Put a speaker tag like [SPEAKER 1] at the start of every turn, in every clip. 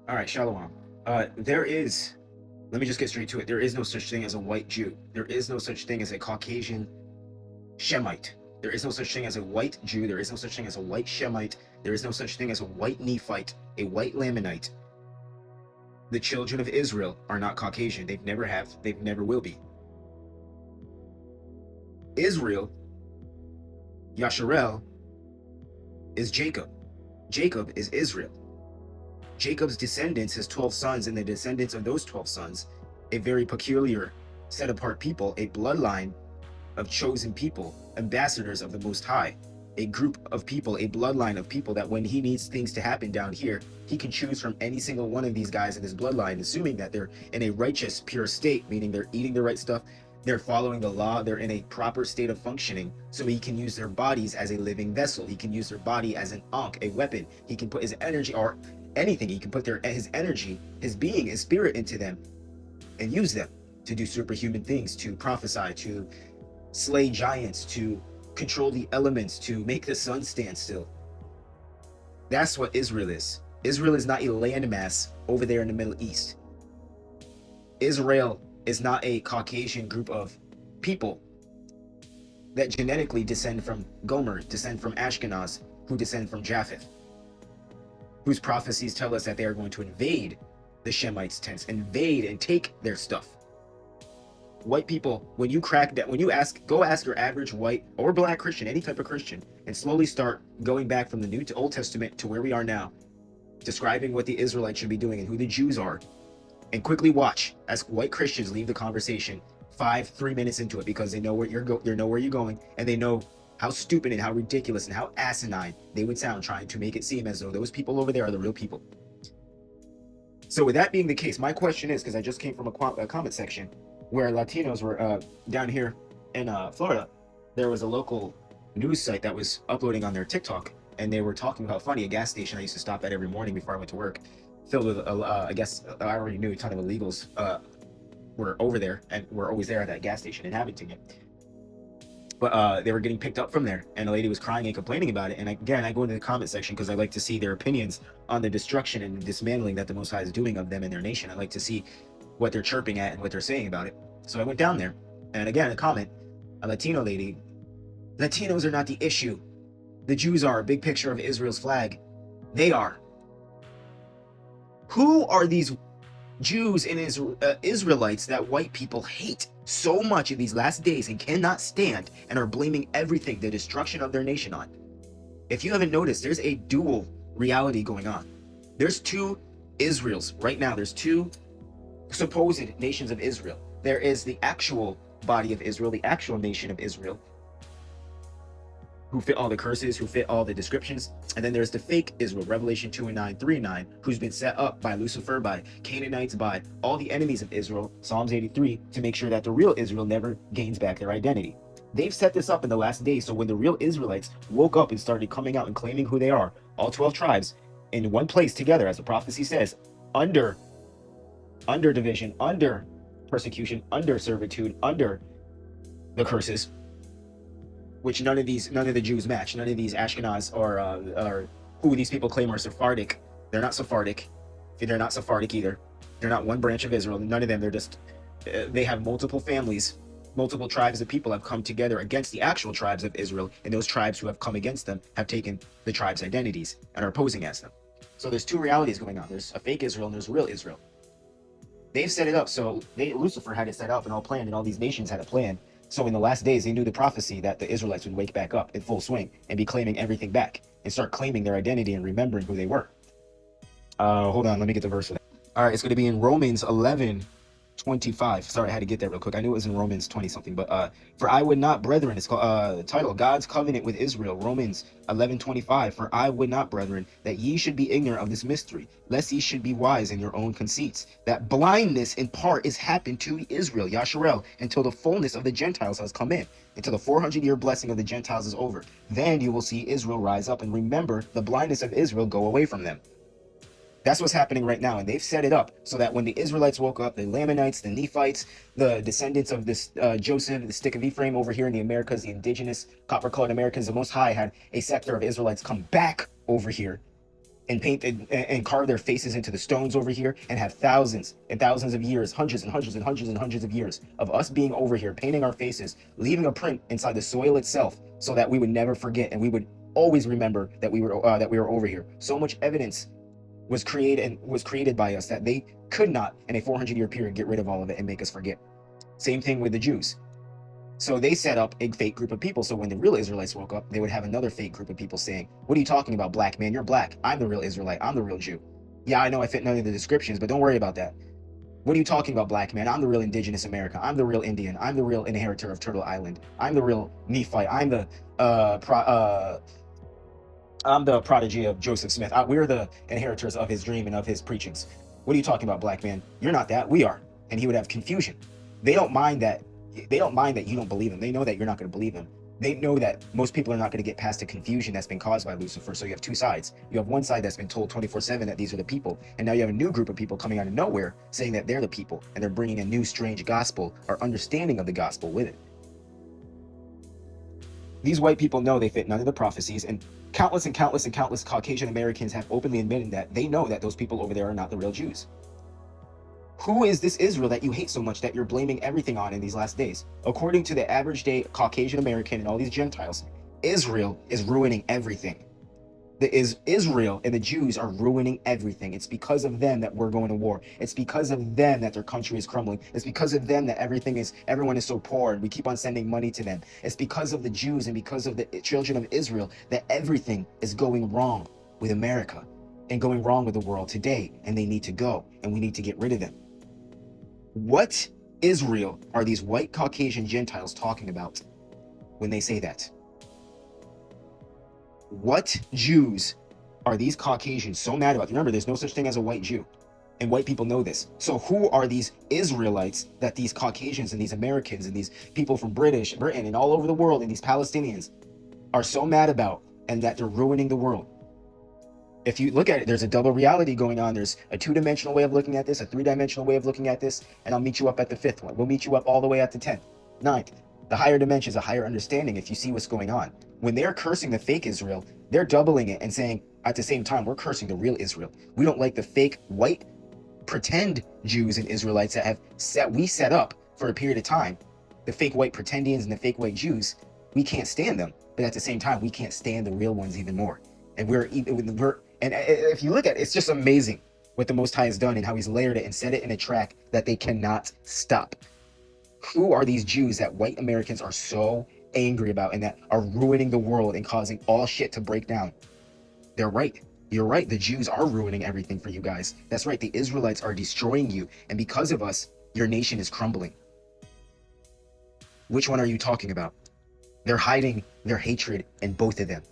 [SPEAKER 1] All right, Shalom. Let me just get straight to it. There is no such thing as a white Jew. There is no such thing as a Caucasian Shemite. There is no such thing as a white Jew. There is no such thing as a white Shemite. There is no such thing as a white Nephite, a white Lamanite. The children of Israel are not Caucasian. They've never have. They've never will be. Israel, Yasharel, is Jacob. Jacob is Israel. Jacob's descendants, his 12 sons, and the descendants of those 12 sons, a very peculiar, set apart people, a bloodline of chosen people, ambassadors of the Most High, a group of people, a bloodline of people that when he needs things to happen down here, he can choose from any single one of these guys in his bloodline, assuming that they're in a righteous, pure state, meaning they're eating the right stuff, they're following the law, they're in a proper state of functioning, so he can use their bodies as a living vessel. He can use their body as an ankh, a weapon. He can put his energy, or anything, he can put his energy, his being, his spirit into them and use them to do superhuman things, to prophesy, to slay giants, to control the elements, to make the sun stand still. That's what Israel is. Israel is not a landmass over there in the Middle East. Israel is not a Caucasian group of people that genetically descend from Gomer, descend from Ashkenaz, who descend from Japheth, whose prophecies tell us that they are going to invade the Shemites' tents, invade and take their stuff. White people, when you crack that, when you go ask your average white or black Christian, any type of Christian, and slowly start going back from the New to Old Testament to where we are now, describing what the Israelites should be doing and who the Jews are, and quickly watch as white Christians leave the conversation 3 minutes into it, because they know where you're going, and they know how stupid and how ridiculous and how asinine they would sound trying to make it seem as though those people over there are the real people. So with that being the case, my question is, because I just came from a comment section where Latinos were down here in Florida, there was a local news site that was uploading on their TikTok, and they were talking about funny, a gas station I used to stop at every morning before I went to work, filled with, I guess, I already knew a ton of illegals were over there and were always there at that gas station inhabiting it. But they were getting picked up from there, and a lady was crying and complaining about it. And again, I go into the comment section because I like to see their opinions on the destruction and the dismantling that the Most High is doing of them and their nation. I like to see what they're chirping at and what they're saying about it. So I went down there, and again, a comment, a Latino lady, Latinos are not the issue. The Jews are. A big picture of Israel's flag. They are. Who are these Jews and Israelites that white people hate so much in these last days and cannot stand, and are blaming everything, the destruction of their nation, on? If you haven't noticed, there's a dual reality going on. There's two Israels right now. There's two supposed nations of Israel. There is the actual body of Israel, the actual nation of Israel, who fit all the curses, who fit all the descriptions. And then there's the fake Israel, Revelation 2:9, 3:9, who's been set up by Lucifer, by Canaanites, by all the enemies of Israel, Psalms 83, to make sure that the real Israel never gains back their identity. They've set this up in the last days, so when the real Israelites woke up and started coming out and claiming who they are, all 12 tribes, in one place together, as the prophecy says, under division, under persecution, under servitude, under the curses, which none of the Jews match. None of these Ashkenaz or who these people claim are Sephardic. They're not Sephardic. They're not Sephardic either. They're not one branch of Israel. None of them. They're just, they have multiple families, multiple tribes of people have come together against the actual tribes of Israel, and those tribes who have come against them have taken the tribes' identities and are posing as them. So there's two realities going on. There's a fake Israel and there's real Israel. They've set it up, so Lucifer had it set up and all planned, and all these nations had a plan. So in the last days, they knew the prophecy that the Israelites would wake back up in full swing and be claiming everything back and start claiming their identity and remembering who they were. Hold on, let me get the verse for that. All right, it's going to be in Romans 11:25. Sorry, I had to get that real quick. I knew it was in Romans 20 something, but for I would not, brethren, it's called the title, God's covenant with Israel. Romans 11:25. For I would not, brethren, that ye should be ignorant of this mystery, lest ye should be wise in your own conceits, that blindness in part is happened to Israel, Yasharel, until the fullness of the Gentiles has come in, until the 400-year blessing of the Gentiles is over. Then you will see Israel rise up, and remember the blindness of Israel go away from them. That's what's happening right now, and they've set it up so that when the Israelites woke up, the Lamanites, the Nephites, the descendants of this Joseph, the stick of Ephraim over here in the Americas, the indigenous copper-colored Americans, the Most High had a sector of Israelites come back over here and paint and carve their faces into the stones over here and have thousands and thousands of years, hundreds and hundreds and hundreds and hundreds of years of us being over here, painting our faces, leaving a print inside the soil itself so that we would never forget and we would always remember that we were over here. So much evidence was created by us that they could not in a 400-year period get rid of all of it and make us forget. Same thing with the Jews. So they set up a fake group of people. So when the real Israelites woke up, they would have another fake group of people saying, "What are you talking about, black man? You're black. I'm the real Israelite. I'm the real Jew. Yeah, I know I fit none of the descriptions, but don't worry about that. What are you talking about, black man? I'm the real indigenous America. I'm the real Indian. I'm the real inheritor of Turtle Island. I'm the real Nephite. I'm the prodigy of Joseph Smith. We're the inheritors of his dream and of his preachings. What are you talking about, black man? You're not that. We are." And he would have confusion. They don't mind that. They don't mind that you don't believe him. They know that you're not going to believe him. They know that most people are not going to get past the confusion that's been caused by Lucifer. So you have two sides. You have one side that's been told 24/7 that these are the people. And now you have a new group of people coming out of nowhere saying that they're the people. And they're bringing a new strange gospel or understanding of the gospel with it. These white people know they fit none of the prophecies, and countless and countless and countless Caucasian Americans have openly admitted that they know that those people over there are not the real Jews. Who is this Israel that you hate so much that you're blaming everything on in these last days? According to the average day Caucasian American and all these Gentiles, Israel is ruining everything. Israel and the Jews are ruining everything. It's because of them that we're going to war. It's because of them that their country is crumbling. It's because of them that everyone is so poor and we keep on sending money to them. It's because of the Jews and because of the children of Israel that everything is going wrong with America and going wrong with the world today. And they need to go, and we need to get rid of them. What Israel are these white Caucasian Gentiles talking about when they say that? What Jews are these Caucasians so mad about? Remember, there's no such thing as a white Jew, and white people know this. So who are these Israelites that these Caucasians and these Americans and these people from Britain and all over the world and these Palestinians are so mad about, and that they're ruining the world? If you look at it, there's a double reality going on. There's a two-dimensional way of looking at this, a three-dimensional way of looking at this, and I'll meet you up at the fifth one. We'll meet you up all the way at the 10th, 9th. The higher dimensions, a higher understanding if you see what's going on. When they're cursing the fake Israel, they're doubling it and saying, at the same time, we're cursing the real Israel. We don't like the fake white pretend Jews and Israelites that we set up for a period of time. The fake white pretendians and the fake white Jews, we can't stand them. But at the same time, we can't stand the real ones even more. And and if you look at it, it's just amazing what the Most High has done and how he's layered it and set it in a track that they cannot stop. Who are these Jews that white Americans are so angry about and that are ruining the world and causing all shit to break down? They're right. You're right. The Jews are ruining everything for you guys. That's right. The Israelites are destroying you. And because of us, your nation is crumbling. Which one are you talking about? They're hiding their hatred in both of them.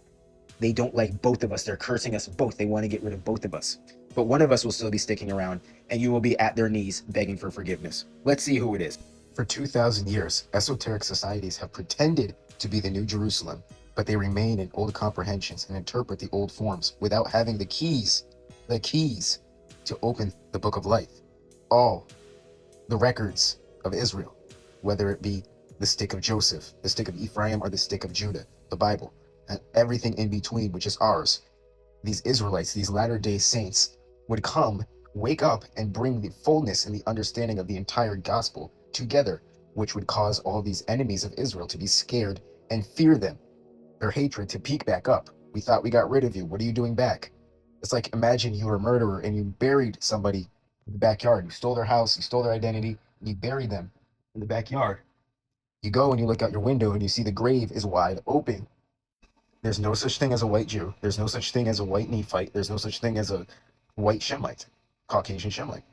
[SPEAKER 1] They don't like both of us. They're cursing us both. They want to get rid of both of us. But one of us will still be sticking around, and you will be at their knees begging for forgiveness. Let's see who it is. For 2,000 years, esoteric societies have pretended to be the New Jerusalem, but they remain in old comprehensions and interpret the old forms without having the keys to open the book of life. All the records of Israel, whether it be the stick of Joseph, the stick of Ephraim, or the stick of Judah, the Bible, and everything in between, which is ours. These Israelites, these latter-day saints, would come, wake up, and bring the fullness and the understanding of the entire gospel together, which would cause all these enemies of Israel to be scared and fear them, their hatred to peak back up. We thought we got rid of you. What are you doing back? It's like, imagine you were a murderer and you buried somebody in the backyard. You stole their house, you stole their identity, and you buried them in the backyard. You go and you look out your window and you see the grave is wide open. There's no such thing as a white Jew. There's no such thing as a white Nephite. There's no such thing as a white Shemite, Caucasian Shemite.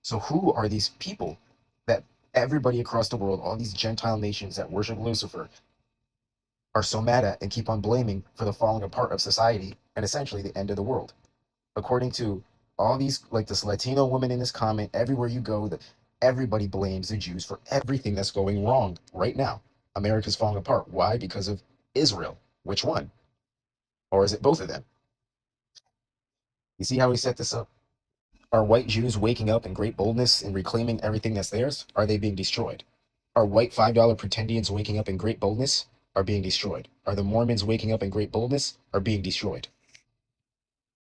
[SPEAKER 1] So who are these people that everybody across the world, all these Gentile nations that worship Lucifer, are so mad at and keep on blaming for the falling apart of society and essentially the end of the world? According to all these, like this Latino woman in this comment, everywhere you go, everybody blames the Jews for everything that's going wrong right now. America's falling apart. Why? Because of Israel. Which one? Or is it both of them? You see how we set this up? Are white Jews waking up in great boldness and reclaiming everything that's theirs? Are they being destroyed? Are white $5 pretendians waking up in great boldness? Are being destroyed? Are the Mormons waking up in great boldness? Are being destroyed?